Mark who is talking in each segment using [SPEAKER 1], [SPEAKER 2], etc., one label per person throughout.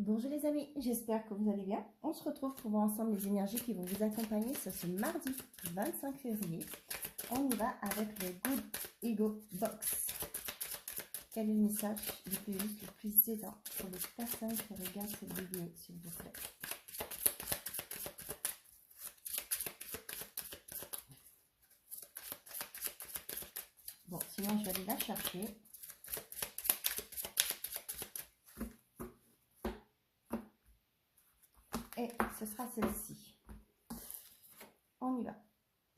[SPEAKER 1] Bonjour les amis, j'espère que vous allez bien. On se retrouve pour voir ensemble les énergies qui vont vous accompagner sur ce mardi 25 février. On y va avec le Good Ego Box. Quel est le message le plus juste, le plus aidant pour les personnes qui regardent cette vidéo, s'il vous plaît? Bon, sinon je vais aller la chercher. Et ce sera celle-ci. On y va.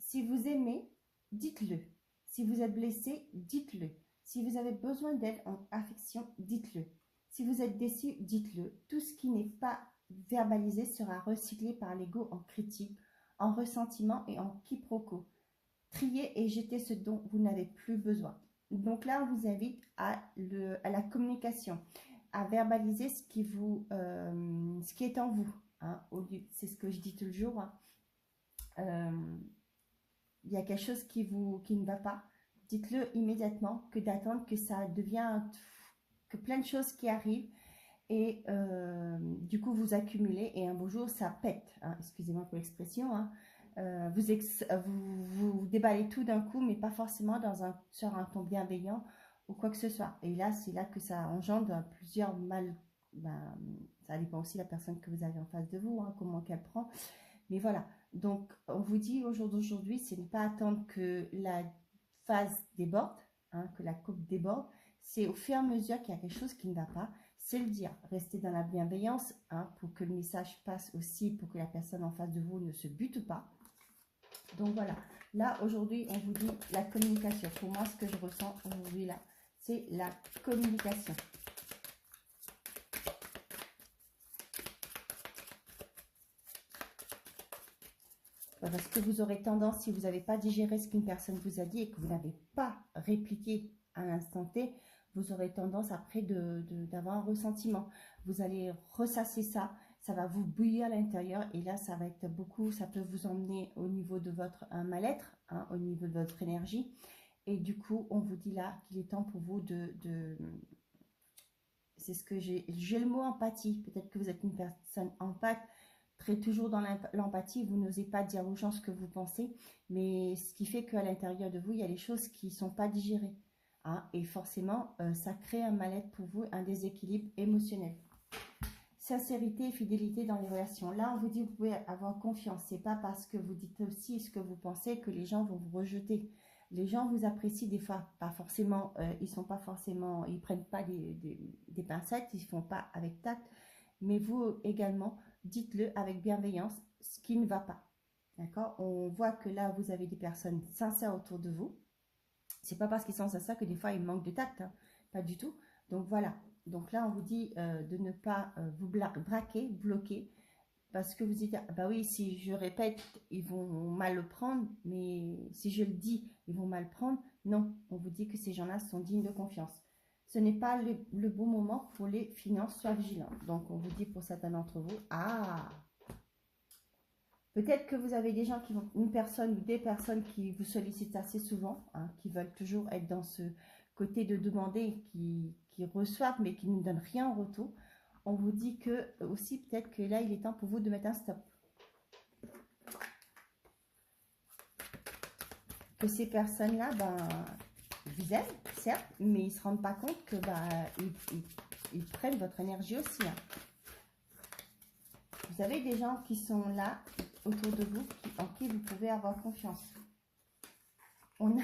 [SPEAKER 1] Si vous aimez, dites-le. Si vous êtes blessé, dites-le. Si vous avez besoin d'aide en affection, dites-le. Si vous êtes déçu, dites-le. Tout ce qui n'est pas verbalisé sera recyclé par l'ego en critique, en ressentiment et en quiproquo. Triez et jetez ce dont vous n'avez plus besoin. Donc là, on vous invite à la communication, à verbaliser ce qui est en vous. Hein, c'est ce que je dis toujours. Il y a quelque chose qui ne va pas. Dites-le immédiatement, que d'attendre que ça devienne, que plein de choses qui arrivent et du coup vous accumulez et un beau jour ça pète. Hein, excusez-moi pour l'expression. Hein. Vous déballez tout d'un coup, mais pas forcément sur un ton bienveillant ou quoi que ce soit. Et là, c'est là que ça engendre plusieurs mal. Ben, ça dépend aussi de la personne que vous avez en face de vous, hein, comment qu'elle prend. Mais voilà, donc on vous dit au jour d'aujourd'hui, c'est ne pas attendre que la phase déborde, hein, que la coupe déborde. C'est au fur et à mesure qu'il y a quelque chose qui ne va pas, c'est le dire. Restez dans la bienveillance, hein, pour que le message passe aussi, pour que la personne en face de vous ne se bute pas. Donc voilà, là aujourd'hui on vous dit la communication. Pour moi, ce que je ressens aujourd'hui là, c'est la communication. Parce que vous aurez tendance, si vous n'avez pas digéré ce qu'une personne vous a dit et que vous n'avez pas répliqué à l'instant T, vous aurez tendance après d'avoir un ressentiment. Vous allez ressasser ça, ça va vous bouillir à l'intérieur et là, ça va être beaucoup, ça peut vous emmener au niveau de votre mal-être, hein, au niveau de votre énergie. Et du coup, on vous dit là qu'il est temps pour vous c'est ce que j'ai le mot empathie. Peut-être que vous êtes une personne empathe, toujours dans l'empathie, vous n'osez pas dire aux gens ce que vous pensez, mais ce qui fait qu'à l'intérieur de vous, il y a des choses qui ne sont pas digérées. Hein, et forcément, ça crée un mal-être pour vous, un déséquilibre émotionnel. Sincérité et fidélité dans les relations. Là, on vous dit que vous pouvez avoir confiance. Ce n'est pas parce que vous dites aussi ce que vous pensez que les gens vont vous rejeter. Les gens vous apprécient des fois, pas forcément, ils prennent pas des pincettes, ils ne font pas avec tact, mais vous également, dites-le avec bienveillance, ce qui ne va pas. D'accord? On voit que là, vous avez des personnes sincères autour de vous. C'est pas parce qu'ils sont sincères que des fois, ils manquent de tact. Hein. Pas du tout. Donc voilà. Donc là, on vous dit de ne pas vous braquer, bloquer. Parce que vous dites, ah, bah oui, si je répète, ils vont mal le prendre. Mais si je le dis, ils vont mal le prendre. Non, on vous dit que ces gens-là sont dignes de confiance. Ce n'est pas le bon moment pour les finances, soient vigilants. Donc, on vous dit pour certains d'entre vous, ah, peut-être que vous avez des gens qui vont, une personne ou des personnes qui vous sollicitent assez souvent, hein, qui veulent toujours être dans ce côté de demander, qui reçoivent, mais qui ne donnent rien en retour. On vous dit que, aussi, peut-être que là, il est temps pour vous de mettre un stop. Que ces personnes-là, ben, vous aiment, certes, mais ils ne se rendent pas compte que ils prennent votre énergie aussi. Hein. Vous avez des gens qui sont là, autour de vous, en qui vous pouvez avoir confiance. On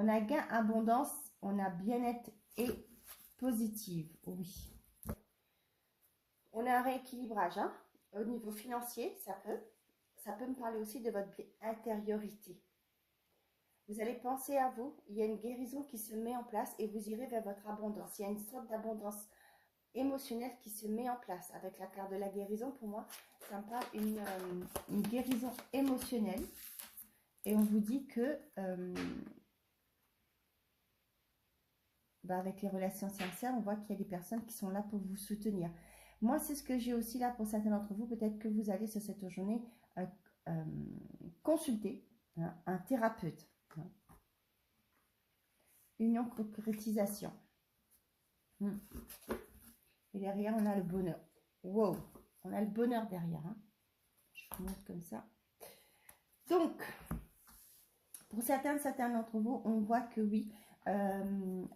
[SPEAKER 1] a gain, abondance, on a bien-être et positive, oui. On a un rééquilibrage, hein, au niveau financier, ça peut me parler aussi de votre intériorité. Vous allez penser à vous, il y a une guérison qui se met en place et vous irez vers votre abondance. Il y a une sorte d'abondance émotionnelle qui se met en place. Avec la carte de la guérison, pour moi, ça me parle une guérison émotionnelle. Et on vous dit que avec les relations sincères, on voit qu'il y a des personnes qui sont là pour vous soutenir. Moi, c'est ce que j'ai aussi là pour certains d'entre vous. Peut-être que vous allez sur cette journée consulter, hein, un thérapeute. Hein. Union concrétisation. Et derrière, on a le bonheur. Wow, on a le bonheur derrière. Hein. Je vous montre comme ça. Donc, pour certains d'entre vous, on voit que oui,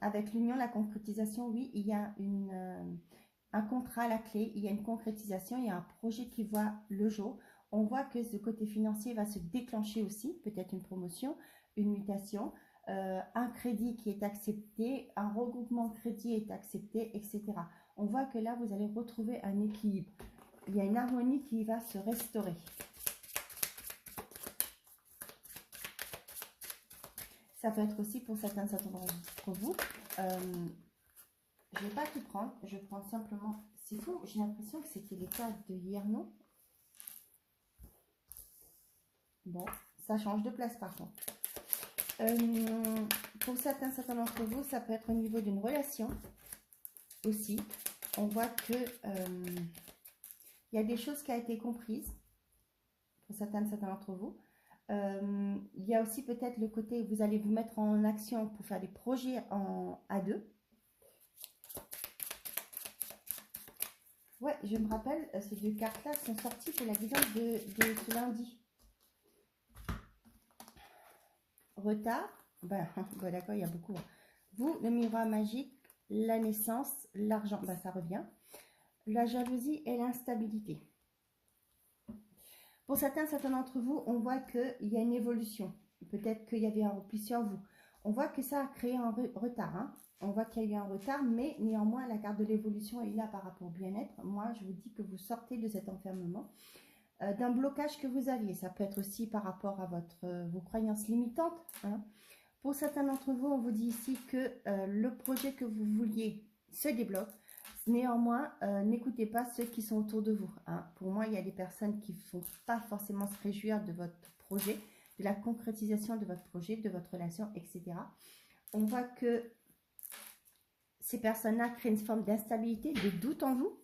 [SPEAKER 1] avec l'union, la concrétisation, oui, il y a un contrat à la clé, il y a une concrétisation, il y a un projet qui voit le jour. On voit que ce côté financier va se déclencher aussi, peut-être une promotion, une mutation, un crédit qui est accepté, un regroupement de crédit est accepté, etc. On voit que là, vous allez retrouver un équilibre. Il y a une harmonie qui va se restaurer. Ça peut être aussi pour certains d'entre vous. Je ne vais pas tout prendre, je prends simplement... C'est fou, j'ai l'impression que c'était les cartes de hier, non? Bon, ça change de place par contre. Pour certains d'entre vous, ça peut être au niveau d'une relation aussi. On voit que il y a des choses qui ont été comprises pour certains d'entre vous. Il y a aussi peut-être le côté, vous allez vous mettre en action pour faire des projets à deux. Ouais, je me rappelle, ces deux cartes-là sont sorties pour la guidance de ce lundi. Retard, ben, d'accord, il y a beaucoup. Vous, le miroir magique, la naissance, l'argent, ben, ça revient. La jalousie et l'instabilité. Pour certains d'entre vous, on voit qu'il y a une évolution. Peut-être qu'il y avait un repli sur vous. On voit que ça a créé un retard. Hein. On voit qu'il y a eu un retard, mais néanmoins, la carte de l'évolution est là par rapport au bien-être. Moi, je vous dis que vous sortez de cet enfermement, d'un blocage que vous aviez. Ça peut être aussi par rapport à vos croyances limitantes. Hein. Pour certains d'entre vous, on vous dit ici que le projet que vous vouliez se débloque. Néanmoins, n'écoutez pas ceux qui sont autour de vous. Hein. Pour moi, il y a des personnes qui ne vont pas forcément se réjouir de votre projet, de la concrétisation de votre projet, de votre relation, etc. On voit que ces personnes-là créent une forme d'instabilité, de doute en vous.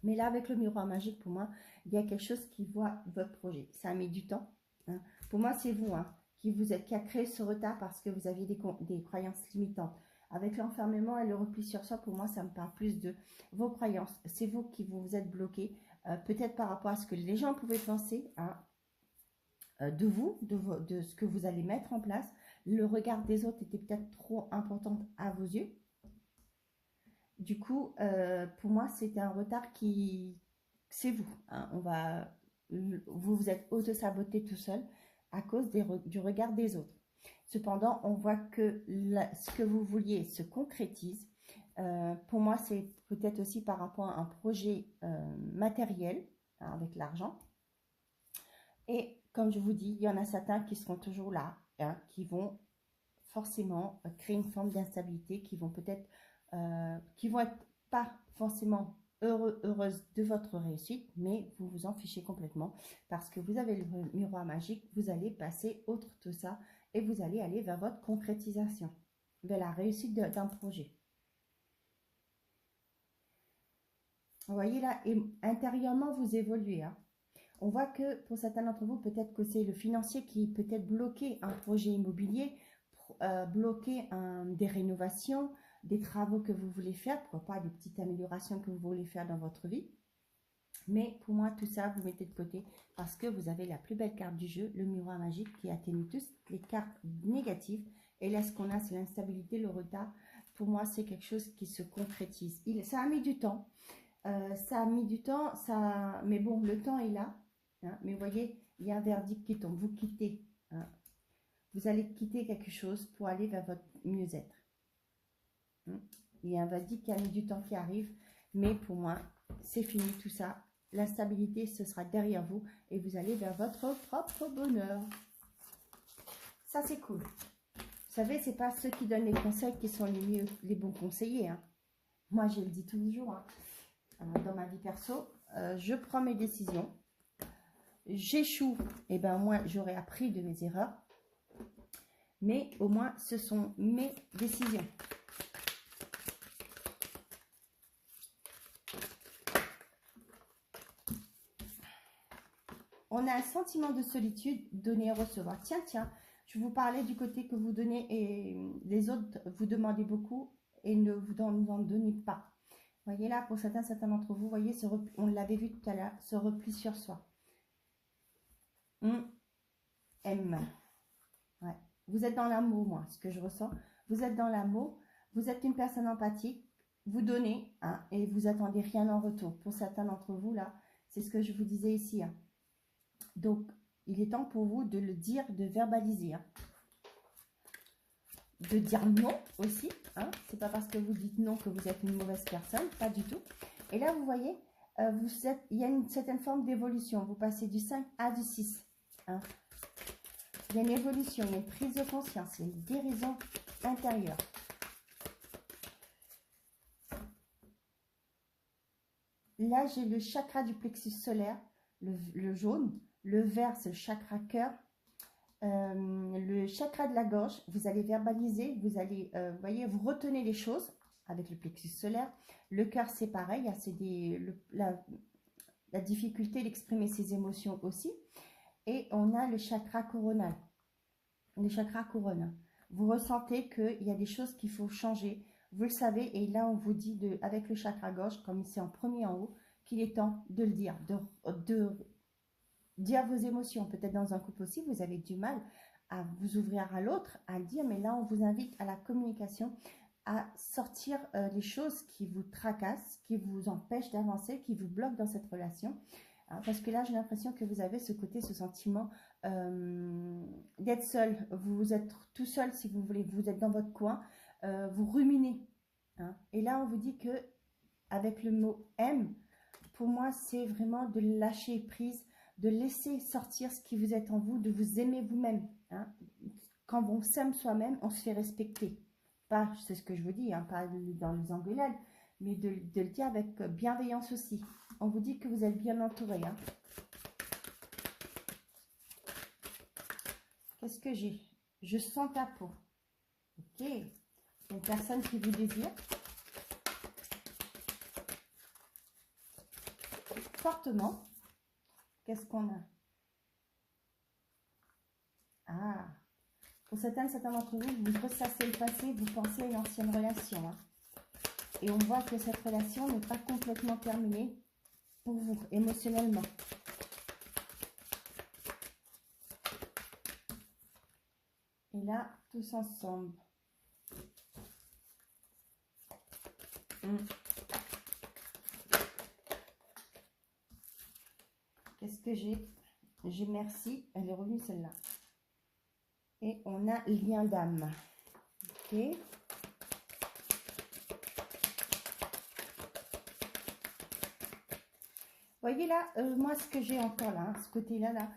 [SPEAKER 1] Mais là, avec le miroir magique, pour moi, il y a quelque chose qui voit votre projet. Ça a mis du temps. Hein. Pour moi, c'est vous, hein, qui a créé ce retard parce que vous aviez des croyances limitantes. Avec l'enfermement et le repli sur soi, pour moi, ça me parle plus de vos croyances. C'est vous qui vous êtes bloqué, peut-être par rapport à ce que les gens pouvaient penser, hein, de vous, de ce que vous allez mettre en place. Le regard des autres était peut-être trop important à vos yeux. Du coup, pour moi, c'était un retard qui... C'est vous. Hein, vous vous êtes auto-saboté tout seul à cause du regard des autres. Cependant, on voit que ce que vous vouliez se concrétise. Pour moi, c'est peut-être aussi par rapport à un projet matériel, hein, avec l'argent. Et comme je vous dis, il y en a certains qui seront toujours là, hein, qui vont forcément créer une forme d'instabilité, qui vont peut-être, qui vont être pas forcément heureuses de votre réussite, mais vous vous en fichez complètement parce que vous avez le miroir magique, vous allez passer outre tout ça et vous allez aller vers votre concrétisation, vers la réussite d'un projet. Vous voyez là, et intérieurement, vous évoluez. Hein. On voit que pour certains d'entre vous, peut-être que c'est le financier qui peut-être bloqué un projet immobilier, bloqué des rénovations, des travaux que vous voulez faire, pourquoi pas des petites améliorations que vous voulez faire dans votre vie. Mais pour moi, tout ça, vous mettez de côté parce que vous avez la plus belle carte du jeu, le miroir magique qui atténue toutes les cartes négatives. Et là, ce qu'on a, c'est l'instabilité, le retard. Pour moi, c'est quelque chose qui se concrétise. Ça a mis du temps. Ça a mis du temps, mais bon, le temps est là. Hein. Mais vous voyez, il y a un verdict qui tombe. Vous quittez. Hein. Vous allez quitter quelque chose pour aller vers votre mieux-être. Hein. Il y a un verdict qui a mis du temps qui arrive. Mais pour moi, c'est fini tout ça. L'instabilité, ce sera derrière vous et vous allez vers votre propre bonheur. Ça, c'est cool. Vous savez, c'est pas ceux qui donnent les conseils qui sont les bons conseillers. Hein. Moi, je le dis tous les jours. Hein. Dans ma vie perso, je prends mes décisions. J'échoue, et ben moi, j'aurais appris de mes erreurs. Mais au moins, ce sont mes décisions. On a un sentiment de solitude, donner et recevoir. Tiens, je vous parlais du côté que vous donnez et les autres vous demandez beaucoup et ne vous en donnez pas. Voyez là, pour certains d'entre vous, voyez, on l'avait vu tout à l'heure, ce repli sur soi. M. Ouais. Vous êtes dans l'amour, moi, ce que je ressens. Vous êtes dans l'amour, vous êtes une personne empathique, vous donnez, hein, et vous attendez rien en retour. Pour certains d'entre vous, là, c'est ce que je vous disais ici. Hein. Donc, il est temps pour vous de le dire, de verbaliser. Hein. De dire non aussi. Hein. C'est pas parce que vous dites non que vous êtes une mauvaise personne, pas du tout. Et là, vous voyez, il y a une certaine forme d'évolution. Vous passez du 5 à du 6. Hein. Il y a une évolution, il y a une prise de conscience, il y a une guérison intérieure. Là, j'ai le chakra du plexus solaire, le jaune. Le vert, c'est le chakra cœur. Le chakra de la gorge, vous allez verbaliser, vous allez, voyez, vous retenez les choses avec le plexus solaire. Le cœur, c'est pareil, c'est la difficulté d'exprimer ses émotions aussi. Et on a le chakra coronal, le chakra couronne. Vous ressentez qu'il y a des choses qu'il faut changer. Vous le savez, et là, on vous dit, avec le chakra gorge, comme c'est en premier en haut, qu'il est temps de le dire, de dire vos émotions. Peut-être dans un couple aussi, vous avez du mal à vous ouvrir à l'autre, à le dire, mais là, on vous invite à la communication, à sortir les choses qui vous tracassent, qui vous empêchent d'avancer, qui vous bloquent dans cette relation. Hein, parce que là, j'ai l'impression que vous avez ce côté, ce sentiment d'être seul. Vous êtes tout seul, si vous voulez. Vous êtes dans votre coin, vous ruminez. Hein. Et là, on vous dit que avec le mot « aime », pour moi, c'est vraiment de lâcher prise, de laisser sortir ce qui vous est en vous, de vous aimer vous-même. Hein. Quand on s'aime soi-même, on se fait respecter. Pas, c'est ce que je vous dis, hein, pas dans les engueulades, mais de le dire avec bienveillance aussi. On vous dit que vous êtes bien entouré. Hein. Qu'est-ce que j'ai? Je sens ta peau. Ok. Une personne qui vous désire. Fortement. Qu'est-ce qu'on a? Ah. Pour certains d'entre vous, vous ressassez le passé, vous pensez à une ancienne relation. Hein. Et on voit que cette relation n'est pas complètement terminée pour vous, émotionnellement. Et là, tous ensemble. Qu'est-ce que j'ai? J'ai merci. Elle est revenue celle-là. Et on a lien d'âme. Ok. Voyez là, moi ce que j'ai encore là, ce côté-là,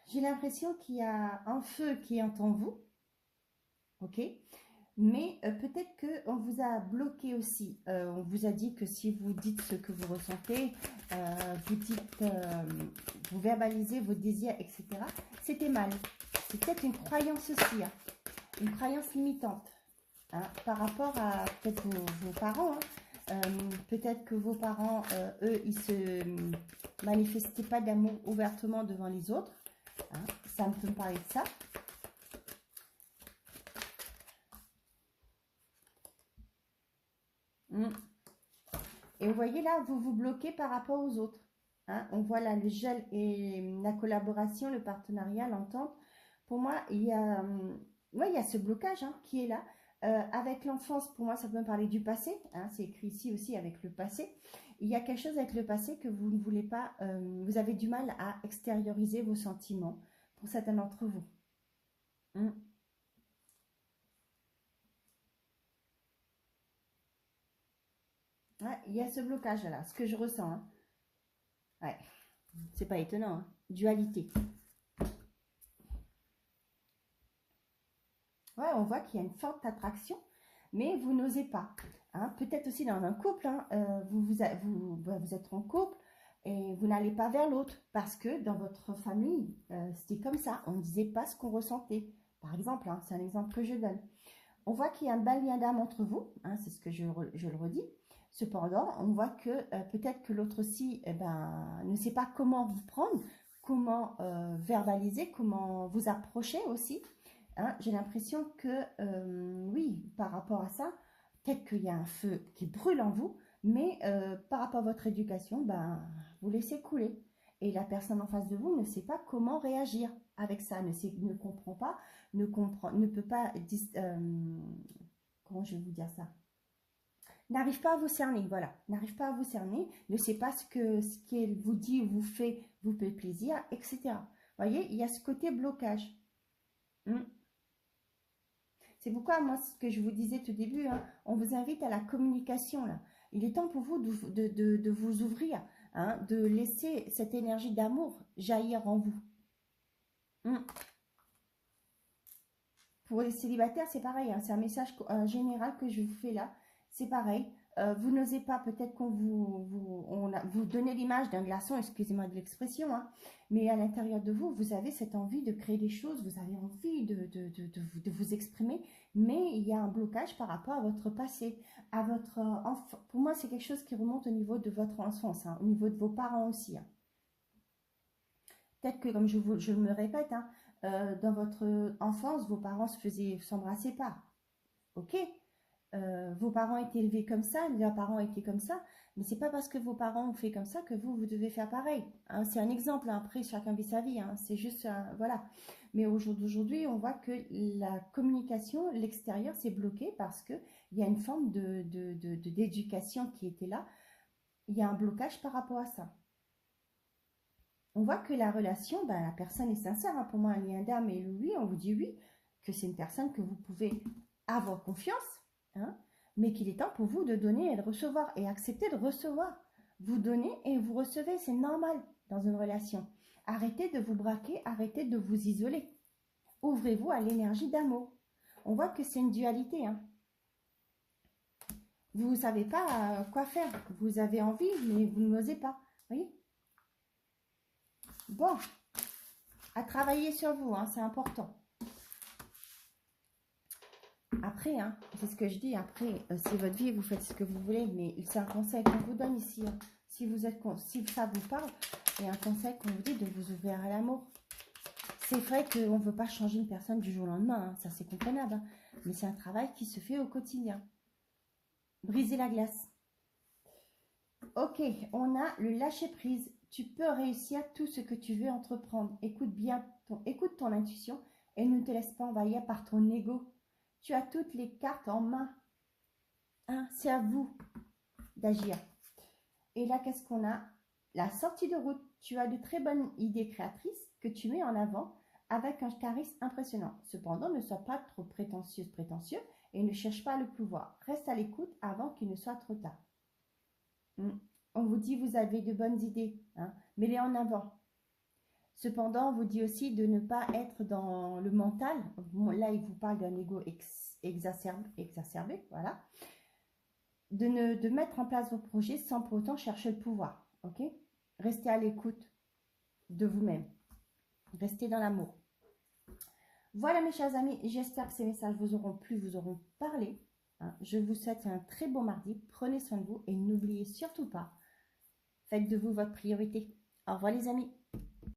[SPEAKER 1] j'ai l'impression qu'il y a un feu qui est en vous. Ok. Mais peut-être qu'on vous a bloqué aussi. On vous a dit que si vous dites ce que vous ressentez, vous verbalisez vos désirs, etc. C'était mal. C'est peut-être une croyance aussi, hein, une croyance limitante. Hein, par rapport à peut-être vos parents. Hein. Peut-être que vos parents, eux, ils se manifestaient pas d'amour ouvertement devant les autres. Hein, ça me peut me parler de ça. Et vous voyez là, vous vous bloquez par rapport aux autres. Hein. On voit là le gel et la collaboration, le partenariat, l'entente. Pour moi, il y a ce blocage hein, qui est là. Avec l'enfance, pour moi, ça peut me parler du passé. Hein, c'est écrit ici aussi avec le passé. Il y a quelque chose avec le passé que vous ne voulez pas, vous avez du mal à extérioriser vos sentiments pour certains d'entre vous. Ouais, il y a ce blocage là, ce que je ressens. Hein. Ouais, c'est pas étonnant. Hein. Dualité. Ouais, on voit qu'il y a une forte attraction, mais vous n'osez pas. Hein. Peut-être aussi dans un couple, hein, vous êtes en couple et vous n'allez pas vers l'autre parce que dans votre famille, c'était comme ça. On ne disait pas ce qu'on ressentait. Par exemple, hein, c'est un exemple que je donne. On voit qu'il y a un bel lien d'âme entre vous, hein, c'est ce que je le redis. Cependant, on voit que peut-être que l'autre aussi ne sait pas comment vous prendre, comment verbaliser, comment vous approcher aussi. Hein. J'ai l'impression que, oui, par rapport à ça, Peut-être qu'il y a un feu qui brûle en vous, mais par rapport à votre éducation, ben, vous laissez couler. Et la personne en face de vous ne sait pas comment réagir avec ça, ne comprend pas, ne peut pas, comment je vais vous dire ça, n'arrive pas à vous cerner, voilà, n'arrive pas à vous cerner, ne sait pas ce qu'elle vous dit ou vous fait plaisir, etc. Vous voyez, il y a ce côté blocage. Hmm. C'est pourquoi, moi, ce que je vous disais tout début, hein, on vous invite à la communication, là. Il est temps pour vous de vous ouvrir, hein, de laisser cette énergie d'amour jaillir en vous. Hmm. Pour les célibataires, c'est pareil, hein, c'est un message général que je vous fais là. C'est pareil. Vous n'osez pas, peut-être qu'on vous donnez l'image d'un glaçon, excusez-moi de l'expression, hein, mais à l'intérieur de vous, vous avez cette envie de créer des choses, vous avez envie de vous exprimer, mais il y a un blocage par rapport à votre passé, à votre enfant. Pour moi, c'est quelque chose qui remonte au niveau de votre enfance, hein, au niveau de vos parents aussi, hein. Peut-être que, comme je me répète, hein, dans votre enfance, vos parents s'embrassaient pas. Ok, vos parents étaient élevés comme ça, leurs parents étaient comme ça, mais c'est pas parce que vos parents ont fait comme ça que vous devez faire pareil, hein. C'est un exemple, hein. Après chacun vit sa vie, hein. C'est juste, voilà. Mais au jour d'aujourd'hui, on voit que la communication, l'extérieur, c'est bloqué parce que il y a une forme d'éducation qui était là. Il y a un blocage par rapport à ça. On voit que la relation, ben, la personne est sincère, hein. Pour moi, un lien d'âme et oui, on vous dit oui, que c'est une personne que vous pouvez avoir confiance, hein, mais qu'il est temps pour vous de donner et de recevoir et accepter de recevoir. Vous donnez et vous recevez, c'est normal dans une relation. Arrêtez de vous braquer, arrêtez de vous isoler. Ouvrez-vous à l'énergie d'amour. On voit que c'est une dualité, hein. Vous ne savez pas quoi faire. Vous avez envie, mais vous n'osez pas. Vous voyez? Bon, à travailler sur vous, hein, c'est important. Après, hein, c'est ce que je dis, après, c'est votre vie, vous faites ce que vous voulez, mais c'est un conseil qu'on vous donne ici, hein. Si ça vous parle, c'est un conseil qu'on vous dit de vous ouvrir à l'amour. C'est vrai qu'on ne veut pas changer une personne du jour au lendemain, hein, ça c'est comprenable, hein, mais c'est un travail qui se fait au quotidien. Briser la glace. Ok, on a le lâcher prise. Tu peux réussir tout ce que tu veux entreprendre. Écoute ton intuition et ne te laisse pas envahir par ton ego. Tu as toutes les cartes en main, hein, c'est à vous d'agir. Et là, qu'est-ce qu'on a? La sortie de route. Tu as de très bonnes idées créatrices que tu mets en avant avec un charisme impressionnant. Cependant, ne sois pas trop prétentieux et ne cherche pas le pouvoir. Reste à l'écoute avant qu'il ne soit trop tard. On vous dit vous avez de bonnes idées, hein, mets-les en avant. Cependant, on vous dit aussi de ne pas être dans le mental. Bon, là, il vous parle d'un ego exacerbé, voilà. De mettre en place vos projets sans pour autant chercher le pouvoir, ok? Restez à l'écoute de vous-même. Restez dans l'amour. Voilà, mes chers amis, j'espère que ces messages vous auront plu, vous auront parlé, hein. Je vous souhaite un très bon mardi. Prenez soin de vous et n'oubliez surtout pas, faites de vous votre priorité. Au revoir, les amis.